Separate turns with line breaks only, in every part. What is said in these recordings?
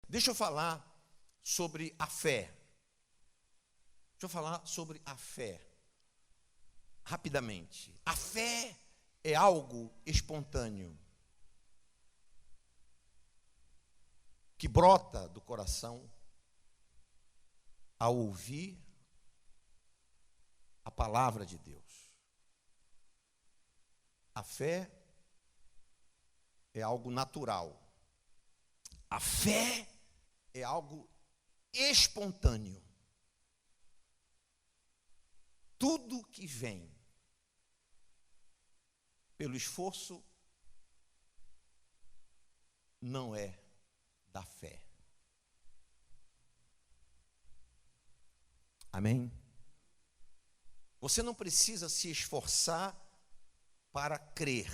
Deixa eu falar sobre a fé. Deixa eu falar sobre a fé, rapidamente. A fé é algo espontâneo, que brota do coração ao ouvir a palavra de Deus. A fé é algo natural. A fé é algo espontâneo. Tudo que vem pelo esforço não é da fé. Amém? Você não precisa se esforçar para crer.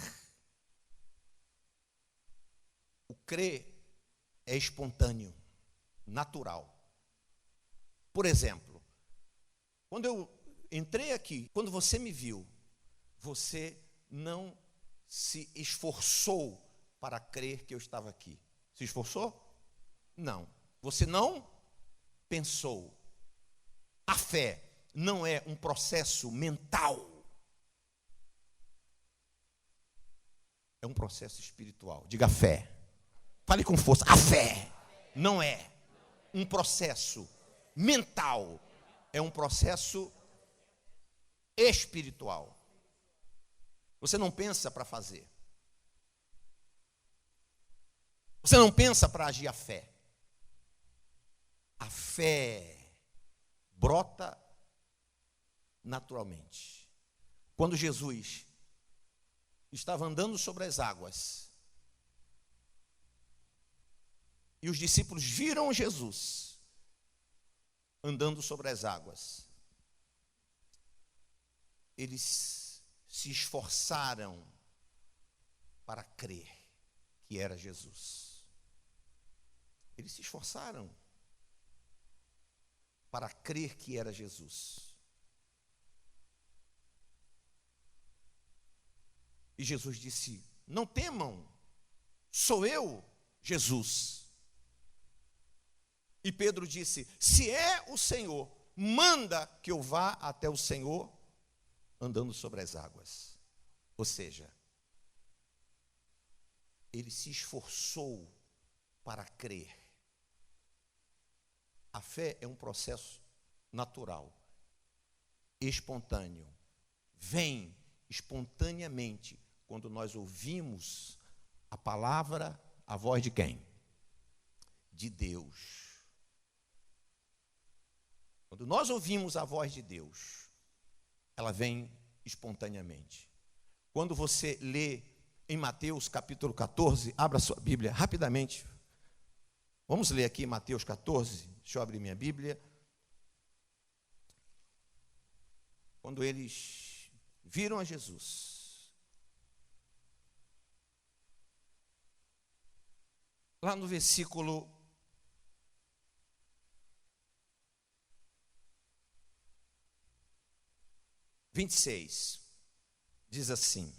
O crer é espontâneo, natural. Por exemplo, quando eu entrei aqui, quando você me viu, você não se esforçou para crer que eu estava aqui. Se esforçou? Não. Você não pensou. A fé não é um processo mental. É um processo espiritual. Diga fé. Fale com força. A fé não é um processo mental. É um processo espiritual. Você não pensa para fazer. Você não pensa para agir a fé. A fé brota naturalmente. Quando Jesus estava andando sobre as águas e os discípulos viram Jesus andando sobre as águas, eles se esforçaram para crer que era Jesus. Eles se esforçaram para crer que era Jesus. E Jesus disse: não temam, sou eu, Jesus. E Pedro disse: se é o Senhor, manda que eu vá até o Senhor andando sobre as águas. Ou seja, ele se esforçou para crer. A fé é um processo natural, espontâneo. Vem espontaneamente quando nós ouvimos a palavra, a voz de quem? De Deus. Quando nós ouvimos a voz de Deus, ela vem espontaneamente. Quando você lê em Mateus capítulo 14, abra sua Bíblia rapidamente. Vamos ler aqui Mateus 14, deixa eu abrir minha Bíblia. Quando eles viram a Jesus, lá no versículo 26, diz assim: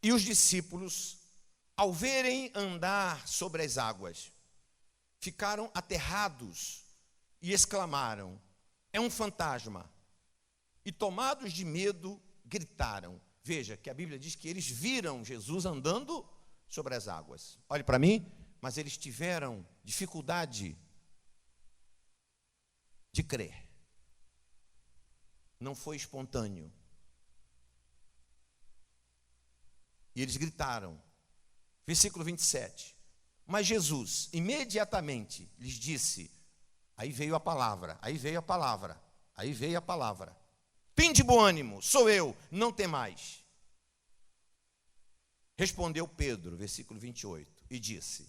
e os discípulos, ao verem andar sobre as águas, ficaram aterrados e exclamaram: é um fantasma. E tomados de medo, gritaram. Veja que a Bíblia diz que eles viram Jesus andando sobre as águas. Olhe para mim, mas eles tiveram dificuldade de crer. Não foi espontâneo. E eles gritaram. Versículo 27. Mas Jesus, imediatamente, lhes disse, aí veio a palavra, aí veio a palavra, aí veio a palavra. Tende bom ânimo, sou eu, não temais. Respondeu Pedro, versículo 28, e disse: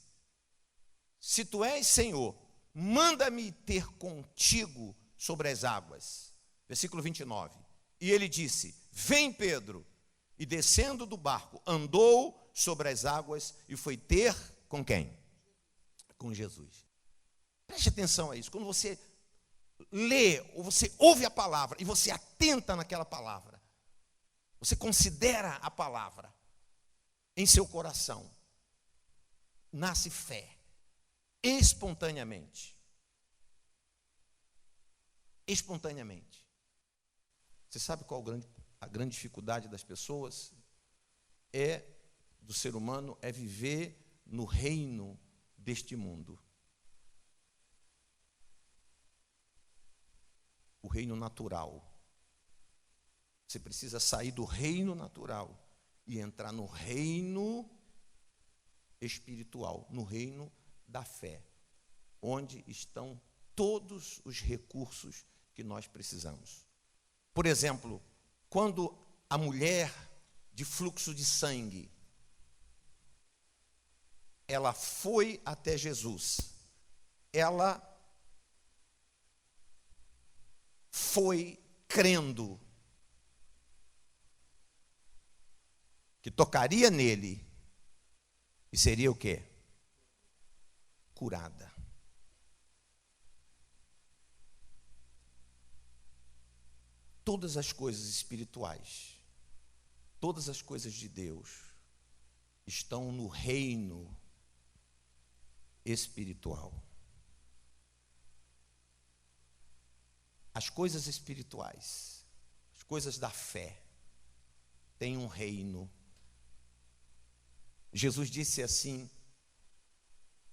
se tu és Senhor, manda-me ter contigo sobre as águas. Versículo 29. E ele disse: vem, Pedro. E descendo do barco, andou sobre as águas e foi ter com quem? Com Jesus. Preste atenção a isso. Quando você lê ou você ouve a palavra e você atenta naquela palavra, você considera a palavra em seu coração, nasce fé. espontaneamente. Espontaneamente. Você sabe qual a grande dificuldade das pessoas? Do ser humano, é viver no reino deste mundo. O reino natural. Você precisa sair do reino natural e entrar no reino espiritual, no reino da fé, onde estão todos os recursos que nós precisamos. Por exemplo, quando a mulher de fluxo de sangue, ela foi até Jesus, ela foi crendo que tocaria nele e seria o quê? Curada. Todas as coisas espirituais, todas as coisas de Deus estão no reino espiritual. As coisas espirituais, as coisas da fé, têm um reino. Jesus disse assim: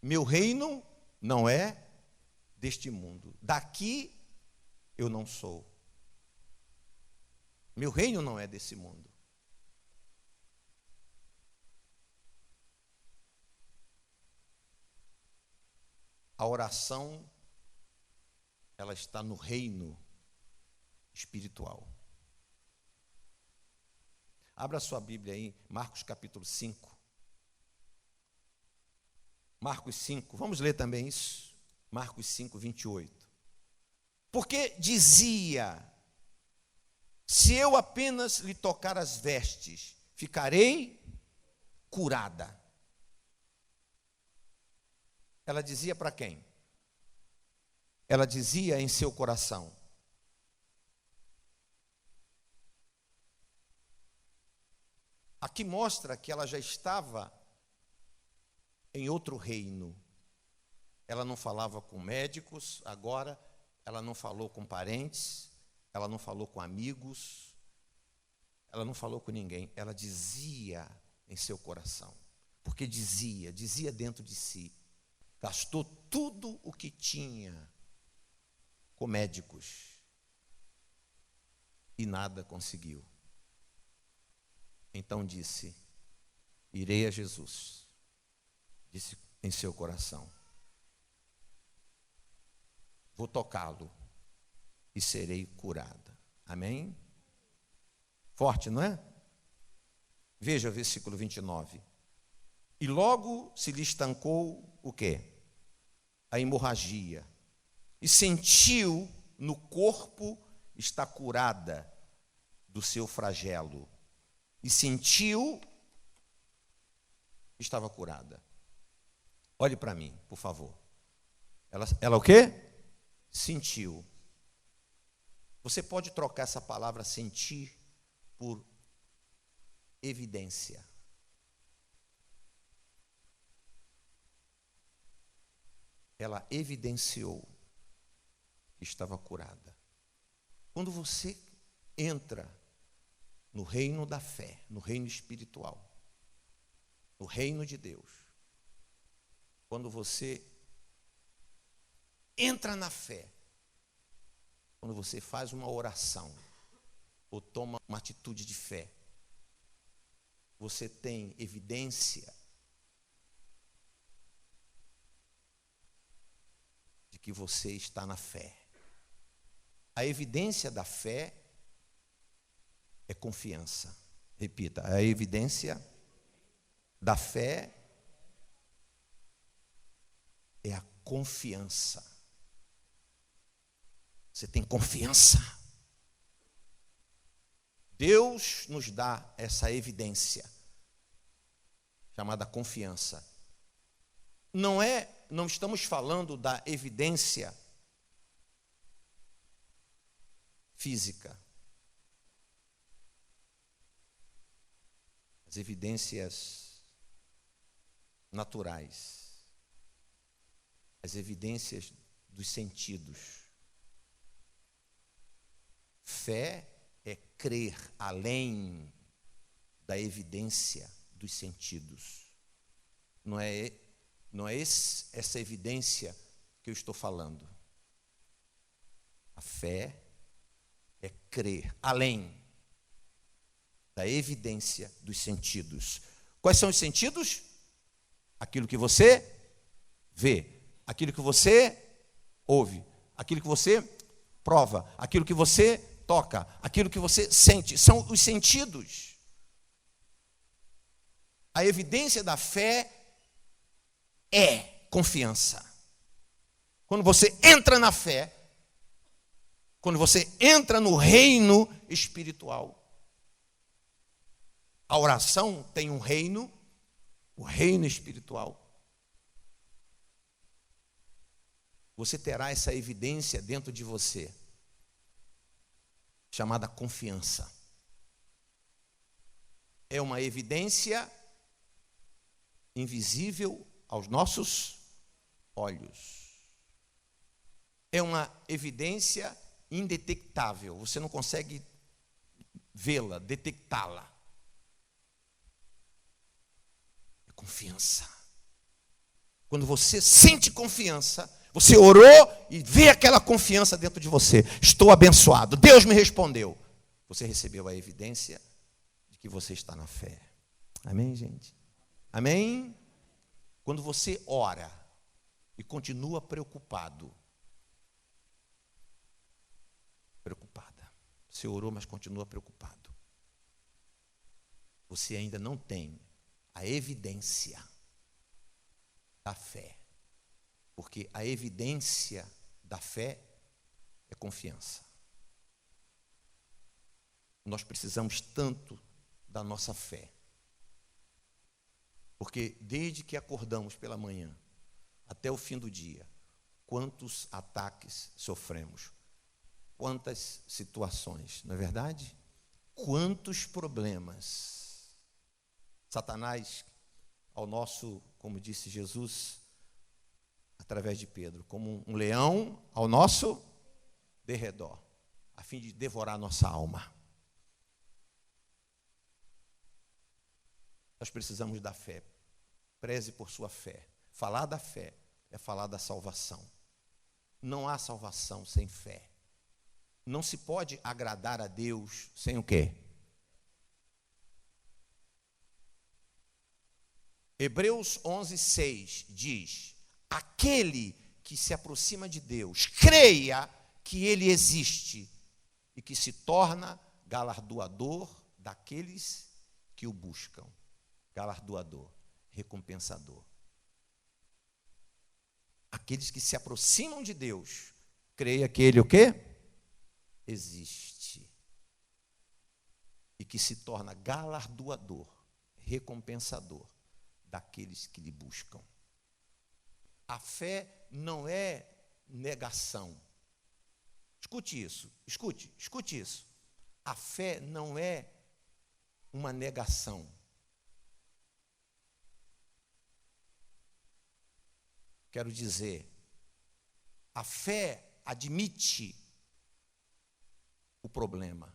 meu reino não é deste mundo, daqui eu não sou. Meu reino não é desse mundo. A oração, ela está no reino espiritual. Abra sua Bíblia aí, Marcos capítulo 5. Marcos 5, vamos ler também isso. Marcos 5, 28. Porque dizia: se eu apenas lhe tocar as vestes, ficarei curada. Ela dizia para quem? Ela dizia em seu coração. Aqui mostra que ela já estava em outro reino. Ela não falava com médicos, agora ela não falou com parentes, ela não falou com amigos, ela não falou com ninguém. Ela dizia em seu coração, porque dizia dentro de si. Gastou tudo o que tinha com médicos e nada conseguiu. Então disse: irei a Jesus. Disse em seu coração: vou tocá-lo e serei curada. Amém? Forte, não é? Veja o versículo 29. E logo se lhe estancou o quê? A hemorragia. E sentiu no corpo estar curada do seu flagelo. E sentiu, estava curada. Olhe para mim, por favor. Ela o quê? Sentiu. Você pode trocar essa palavra sentir por evidência. Ela evidenciou que estava curada. Quando você entra no reino da fé, no reino espiritual, no reino de Deus, quando você entra na fé, quando você faz uma oração ou toma uma atitude de fé, você tem evidência de que você está na fé. A evidência da fé é confiança. Repita, a evidência da fé é a confiança. Você tem confiança. Deus nos dá essa evidência chamada confiança. Não estamos falando da evidência física. As evidências naturais. as evidências dos sentidos. Fé é crer além da evidência dos sentidos. Não é essa evidência que eu estou falando. A fé é crer além da evidência dos sentidos. Quais são os sentidos? Aquilo que você vê, aquilo que você ouve, aquilo que você prova, aquilo que você toca, aquilo que você sente. São os sentidos. A evidência da fé é confiança. Quando você entra na fé, quando você entra no reino espiritual, a oração tem um reino, o reino espiritual. Você terá essa evidência dentro de você, chamada confiança. É uma evidência invisível aos nossos olhos. É uma evidência indetectável. Você não consegue vê-la, detectá-la. É confiança. Quando você sente confiança, você orou e vê aquela confiança dentro de você. Estou abençoado. Deus me respondeu. Você recebeu a evidência de que você está na fé. Amém, gente? Amém? Quando você ora e continua preocupada. Você orou, mas continua preocupado. Você ainda não tem a evidência da fé. Porque a evidência da fé é confiança. Nós precisamos tanto da nossa fé. Porque desde que acordamos pela manhã até o fim do dia, quantos ataques sofremos, quantas situações, não é verdade? Quantos problemas. Satanás, ao nosso, como disse Jesus, através de Pedro, como um leão ao nosso derredor, a fim de devorar nossa alma. Nós precisamos da fé. Preze por sua fé. Falar da fé é falar da salvação. Não há salvação sem fé. Não se pode agradar a Deus sem o quê? Hebreus 11:6 diz: aquele que se aproxima de Deus, creia que Ele existe e que se torna galardoador daqueles que o buscam. Galardoador, recompensador. Aqueles que se aproximam de Deus, creia que Ele o quê? Existe. E que se torna galardoador, recompensador daqueles que lhe buscam. A fé não é negação. Escute isso, escute isso. A fé não é uma negação. Quero dizer, a fé admite o problema.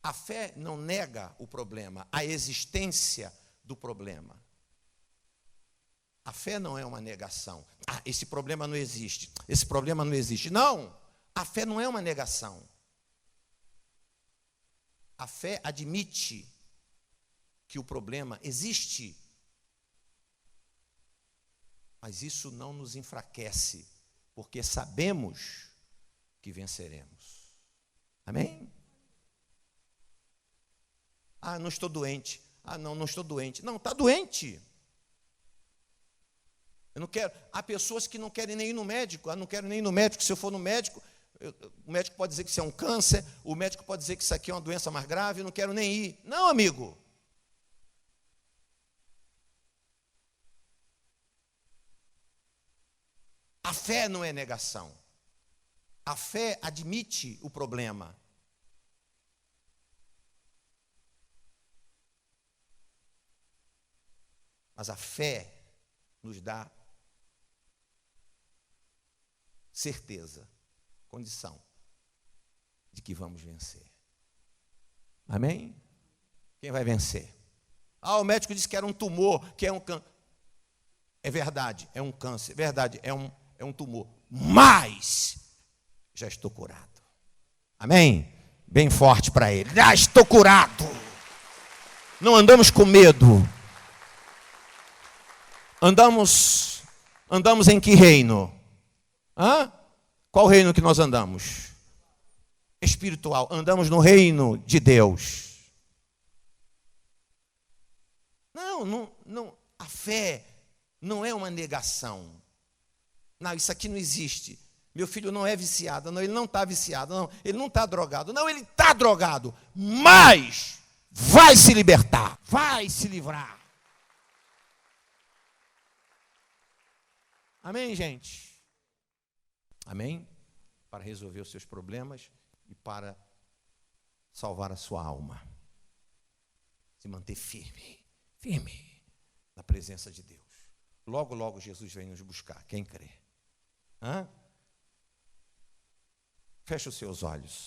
A fé não nega o problema, a existência do problema. A fé não é uma negação. Ah, esse problema não existe. Esse problema não existe. Não, a fé não é uma negação. A fé admite que o problema existe. Mas isso não nos enfraquece, porque sabemos que venceremos. Amém? Ah, não estou doente. Ah, não estou doente. Não, está doente. Eu não quero. Há pessoas que não querem nem ir no médico. Ah, não quero nem ir no médico. Se eu for no médico, o médico pode dizer que isso é um câncer, o médico pode dizer que isso aqui é uma doença mais grave, eu não quero nem ir. Não, amigo. A fé não é negação. A fé admite o problema. Mas a fé nos dá certeza, condição de que vamos vencer. Amém? Quem vai vencer? O médico disse que era um tumor, que é um câncer. É verdade, é um câncer. É verdade, é um tumor. Mas já estou curado. Amém? Bem forte para ele. Já estou curado. Não andamos com medo. Andamos em que reino? Qual reino que nós andamos? Espiritual. Andamos no reino de Deus. Não, a fé não é uma negação. Não, isso aqui não existe. Meu filho não é viciado. Não, ele não está viciado. Não, ele não está drogado. Não, ele está drogado. Mas vai se libertar. Vai se livrar. Amém, gente? Amém? Para resolver os seus problemas e para salvar a sua alma. Se manter firme na presença de Deus. Logo, logo Jesus vem nos buscar. Quem crê? Feche os seus olhos.